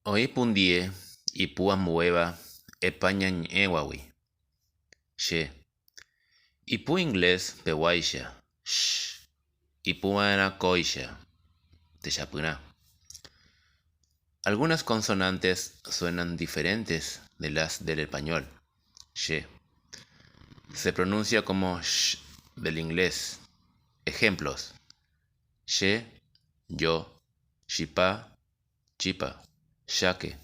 Oipundie ipua mueva España ñewawi. She. Ipu inglés pewaisha. Shh. Ipuana koisha. Techapuna. Algunas consonantes suenan diferentes de las del español. She. Se pronuncia como sh del inglés. Ejemplos: she, yo, shipa, chipa, shaque,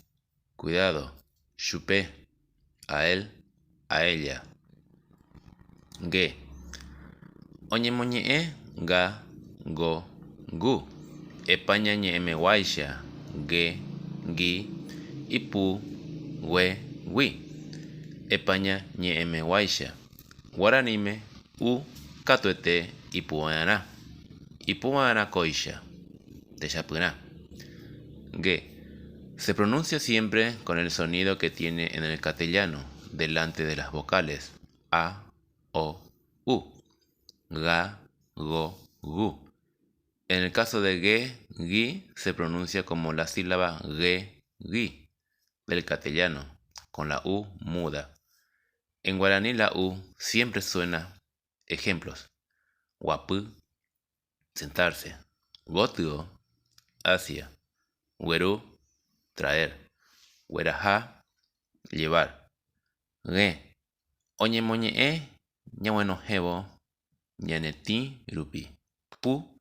cuidado, chupé, a él, a ella. Ge. Oñemoñe'ẽ ga, go, gu. España ñe'ẽmeguáicha. Ge, gi, ipu, gue, gui. España ñe'ẽmeguáicha. Guaraníme u katuete ipu'ãrã. Ipu'ãrãkóicha. Techapyrã. Ge. Se pronuncia siempre con el sonido que tiene en el castellano, delante de las vocales a, o, u. Ga, go, gu. En el caso de ge, gi, se pronuncia como la sílaba ge, gi, del castellano, con la u muda. En guaraní la u siempre suena. Ejemplos: guapú, sentarse; gotuo, hacia; güerú, traer; güerajá, llevar. Ge. Oñemoñe'ẽ ñaguenohévo ñanetĩ rupi. Pu,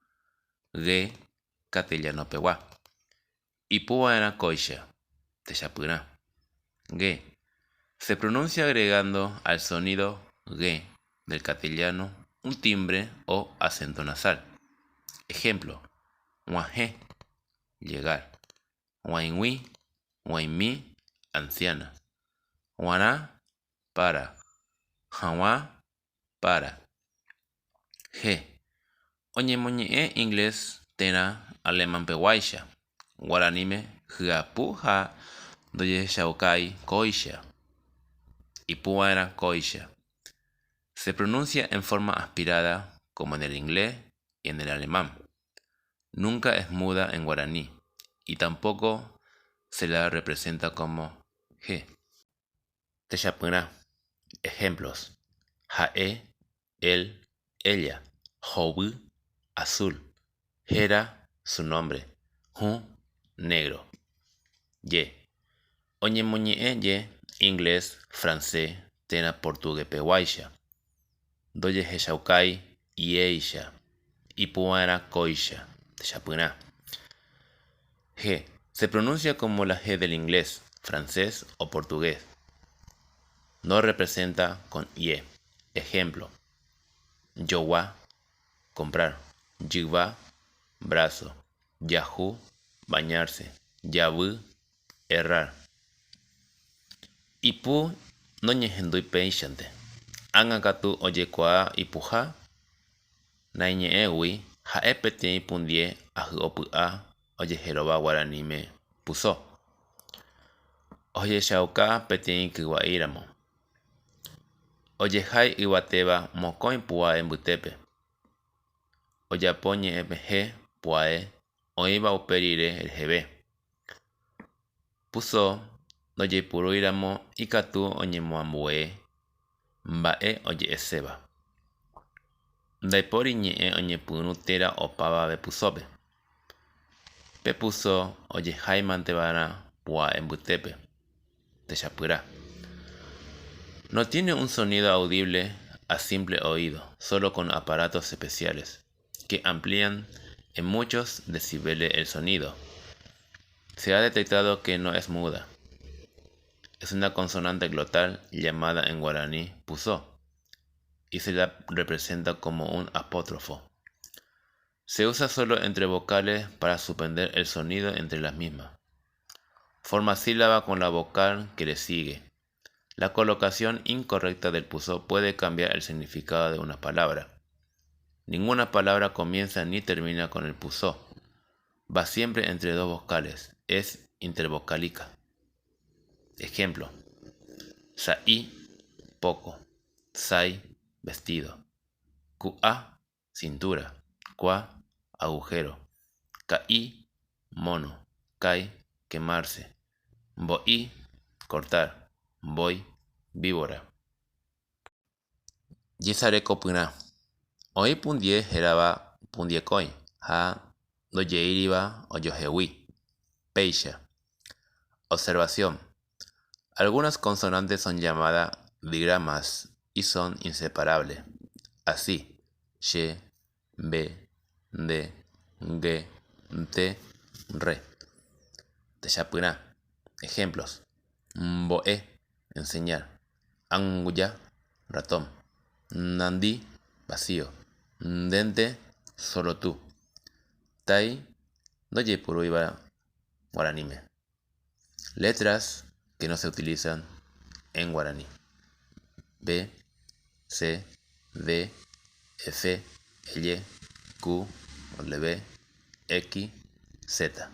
ge, castellanopegua. Ipu'ãrãkóicha. Techapyrã. Ge. Se pronuncia agregando al sonido ge del castellano un timbre o acento nasal. Ejemplo: guajé, llegar; guaingüí, guaimí, anciana; guará, para; jaguá, para. Ge. Oñemoñe'ẽ inglés térã alemãpeguáicha. Guaraníme hyapu ha ndojechaukái kóicha. Ipu'ãrãkóicha. Se pronuncia en forma aspirada como en el inglés y en el alemán. Nunca es muda en guaraní y tampoco se la representa como ge. Techapyrã. Ejemplos: ha'e, él, ella; hovy, azul; héra, su nombre; hu, negro. Ye. Oñemoñe'ẽ inglés, francés, térã portuguepeguáicha. Ndojehechaukái iéicha. Ipu'ãrãkóicha. Techapyrã. G. Se pronuncia como la G del inglés, francés o portugués. No representa con ie. Ejemplo: yowa, comprar; yva, brazo; yahu, bañarse; yavy, errar. Ipu noñehendúipeichante. Ág̃akatu ojekuaa ipuha. Naiñe'ẽgui ha'e peteĩ ipundie ahy'opy'a ojeheróva guaraníme puso. Ohechauka peteĩ kyva'íramo. Ojehái yvatéva mokõi pu'ae mbytépe. Ojapo ñe'ẽmehe pu'ae oĩva upe rire reheve. Puso ndojeipurúiramo ikatu oñemoambue mba'e oje'eséva. Ndaipóri ñe'ẽ oñepyrũ térã opávave pusópe. Pepuso ojeháimanteva'erã pu'ae mbytépe. Techapyrã. No tiene un sonido audible a simple oído, solo con aparatos especiales, que amplían en muchos decibeles el sonido. Se ha detectado que no es muda. Es una consonante glotal llamada en guaraní puso, y se la representa como un apóstrofo. Se usa solo entre vocales para suspender el sonido entre las mismas. Forma sílaba con la vocal que le sigue. La colocación incorrecta del puso puede cambiar el significado de una palabra. Ninguna palabra comienza ni termina con el puso. Va siempre entre dos vocales. Es intervocálica. Ejemplo: saí, poco; sai, vestido; cuá, cintura; cuá, agujero; caí, mono; cai, quemarse; Voy, cortar. Voy, víbora. Yesare kopuna. Hoy pundie geraba pundiekoi. Ha doyeiriba oyohewi. Peisha. Observación. Algunas consonantes son llamadas digramas y son inseparables. Así, ye, be, de, ge, te, re. Teshapuna. Ejemplos. Mboe, enseñar. Anguya, ratón. Nandi, vacío. Dente, solo tú. Tai, doye puruiba, guaranime. Letras que no se utilizan en guaraní. B, C, D, F, L, Q, W, X, Z.